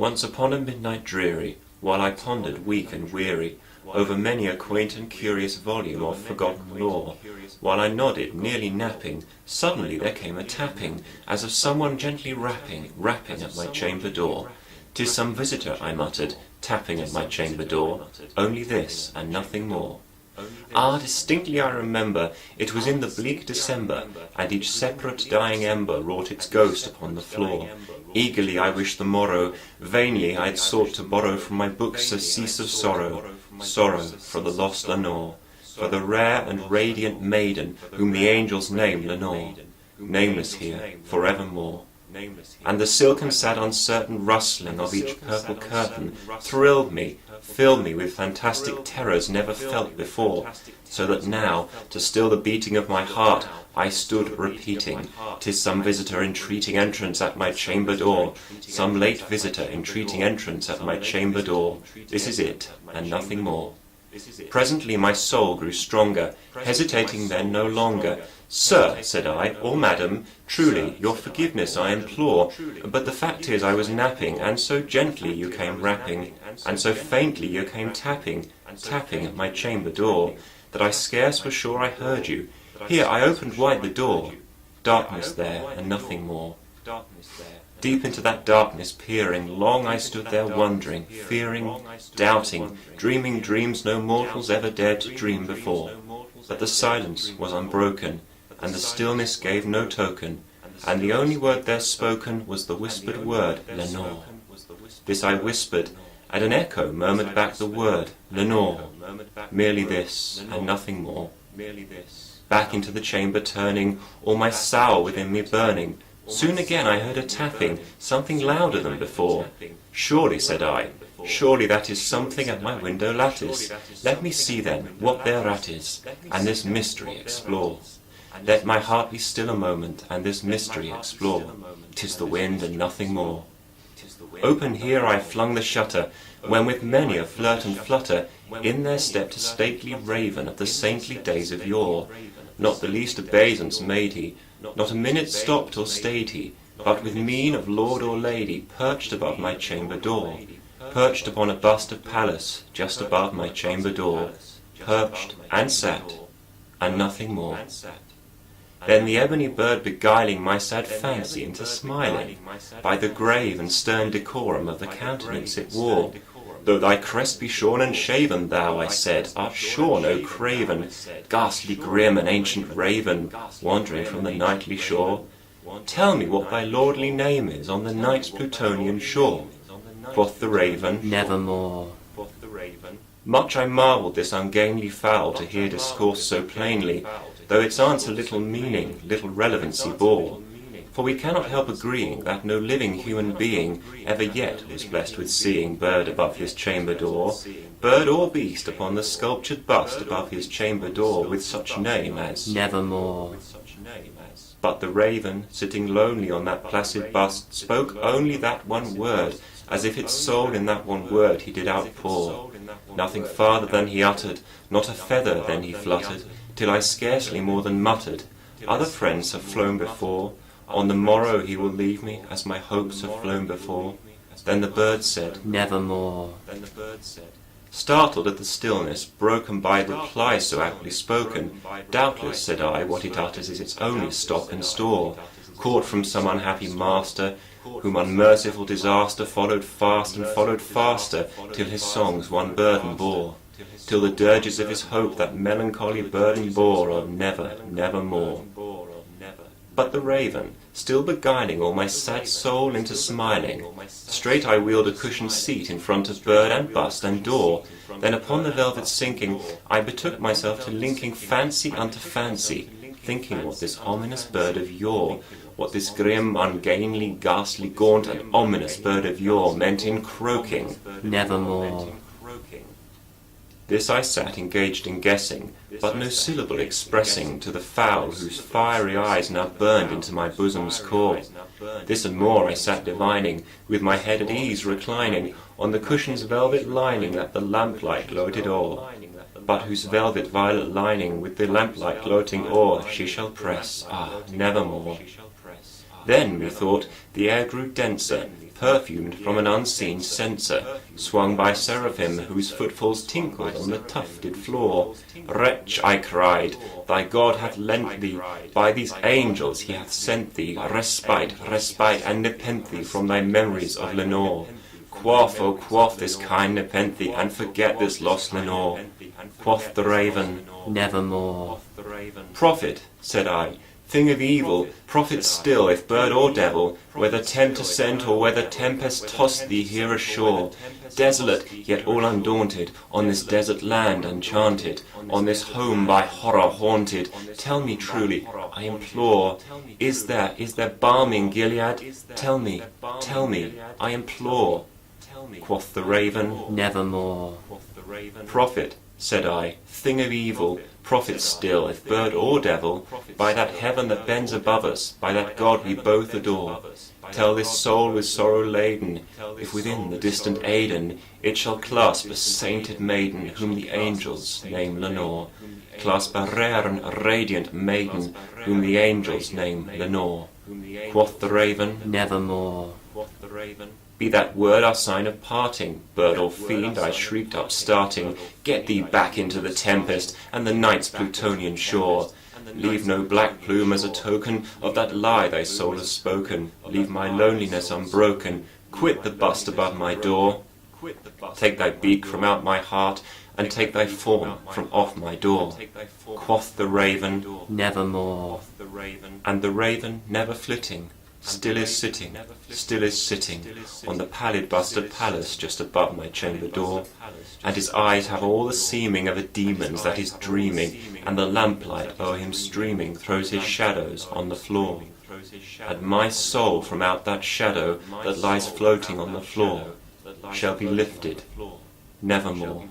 Once upon a midnight dreary, while I pondered weak and weary over many a quaint and curious volume of forgotten lore, while I nodded, nearly napping, suddenly there came a tapping, as of someone gently rapping at my chamber door. "'Tis some visitor," I muttered, tapping at my chamber door, "only this, and nothing more." Ah, distinctly I remember, it was in the bleak December, and each separate dying ember wrought its ghost upon the floor. Eagerly I wished the morrow, vainly I had sought to borrow from my books surcease of sorrow, sorrow for the lost Lenore, for the rare and radiant maiden whom the angels name Lenore, nameless here for evermore. And the silken sad uncertain rustling of each purple curtain thrilled me, filled me with fantastic terrors never felt before, so that now, to still the beating of my heart, I stood repeating, "'Tis some visitor entreating entrance at my chamber door, some late visitor entreating entrance at my chamber door. This is it, and nothing more." Presently my soul grew stronger, hesitating then no longer. "Sir," said I, "or madam, truly, your forgiveness I implore, but the fact is I was napping, and so gently you came rapping, and so faintly you came tapping at my chamber door, that I scarce was sure I heard you. Here I opened wide the door. Darkness there, and nothing more." Deep into that darkness peering, long I stood there wondering, fearing, doubting, dreaming dreams no mortals ever dared to dream before. But the silence was unbroken, and the stillness gave no token, and the only word there spoken was the whispered word, "Lenore." This I whispered, and an echo murmured back the word, "Lenore." Merely this, and nothing more. Back into the chamber turning, all my soul within me burning, soon again I heard a tapping, something louder than before. "Surely," said I, "surely that is something at my window lattice. Let me see then what thereat is, and this mystery explore. Let my heart be still a moment, and this mystery explore. 'Tis the wind and nothing more." Open here I flung the shutter, when with many a flirt and flutter, in there stepped a stately raven of the saintly days of yore. Not the least obeisance made he, not a minute stopped or stayed he, but with mien of lord or lady perched above my chamber door, perched upon a bust of Pallas just above my chamber door, perched and sat, and nothing more. Then the ebony bird beguiling my sad fancy into smiling, by the grave and stern decorum of the countenance it wore. "Though thy crest be shorn and shaven, thou," I said, "art sure no craven, ghastly grim and ancient raven, wandering from the nightly shore. Tell me what thy lordly name is on the night's Plutonian shore." Quoth the raven, "Nevermore." Much I marvelled this ungainly fowl to hear discourse so plainly, though its answer little meaning, little relevancy bore. For we cannot help agreeing that no living human being ever yet was blessed with seeing bird above his chamber door, bird or beast upon the sculptured bust above his chamber door, with such name as Nevermore. But the raven, sitting lonely on that placid bust, spoke only that one word, as if its soul in that one word he did outpour. Nothing farther than he uttered, not a feather then he fluttered, till I scarcely more than muttered, "Other friends have flown before, on the morrow he will leave me, as my hopes have flown before." Then the bird said, "Nevermore." Startled at the stillness, broken by reply so aptly spoken, "Doubtless," said I, "what it utters is its only stock and store, caught from some unhappy master, whom unmerciful disaster followed fast and followed faster, till his songs one burden bore, till the dirges of his hope that melancholy burden bore of never, nevermore." But the raven, still beguiling all my sad soul into smiling, straight I wheeled a cushioned seat in front of bird and bust and door. Then upon the velvet sinking, I betook myself to linking fancy unto fancy, thinking what this ominous bird of yore, what this grim, ungainly, ghastly, gaunt, and ominous bird of yore meant in croaking, "Nevermore." This I sat engaged in guessing, but no syllable expressing to the fowl whose fiery eyes now burned into my bosom's core. This and more I sat divining, with my head at ease reclining on the cushion's velvet lining that the lamplight gloated o'er, but whose velvet violet lining with the lamplight gloating o'er she shall press, ah, nevermore. Then, methought, the air grew denser, perfumed from an unseen censer, swung by seraphim whose footfalls tinkled on the tufted floor. Wretch, I cried, thy God hath lent thee, by these angels he hath sent thee, respite, respite, and nepenthe from thy memories of Lenore. Quaff, oh quaff this kind nepenthe, and forget this lost Lenore. Quoth the raven, nevermore. Prophet, said I, thing of evil, prophet still, if bird or devil, whether tempter sent or whether tempest tossed thee here ashore, desolate, yet all undaunted, on this desert land enchanted, on this home by horror haunted, tell me truly, I implore, is there balm in Gilead? Tell me, I implore. Quoth the raven, nevermore. Prophet, said I, thing of evil, prophet still, if bird or devil, by that heaven that bends above us, by that God we both adore, tell this soul with sorrow laden, if within the distant Aidenn it shall clasp a sainted maiden, whom the angels name Lenore, clasp a rare and radiant maiden, whom the angels name Lenore. Quoth the raven, nevermore. Be that word our sign of parting, bird or fiend, I shrieked up starting, get thee back into the tempest, and the night's Plutonian shore. Leave no black plume as a token of that lie thy soul has spoken, leave my loneliness unbroken, quit the bust above my door, take thy beak from out my heart, and take thy form from off my door. Quoth the raven, nevermore. And the raven, never flitting, still is sitting, on the pallid busted palace just above my chamber door, and his eyes have all the seeming of a demon's that is dreaming, and the lamplight o'er him streaming throws his shadows on the floor, and my soul from out that shadow that lies floating on the floor shall be lifted nevermore.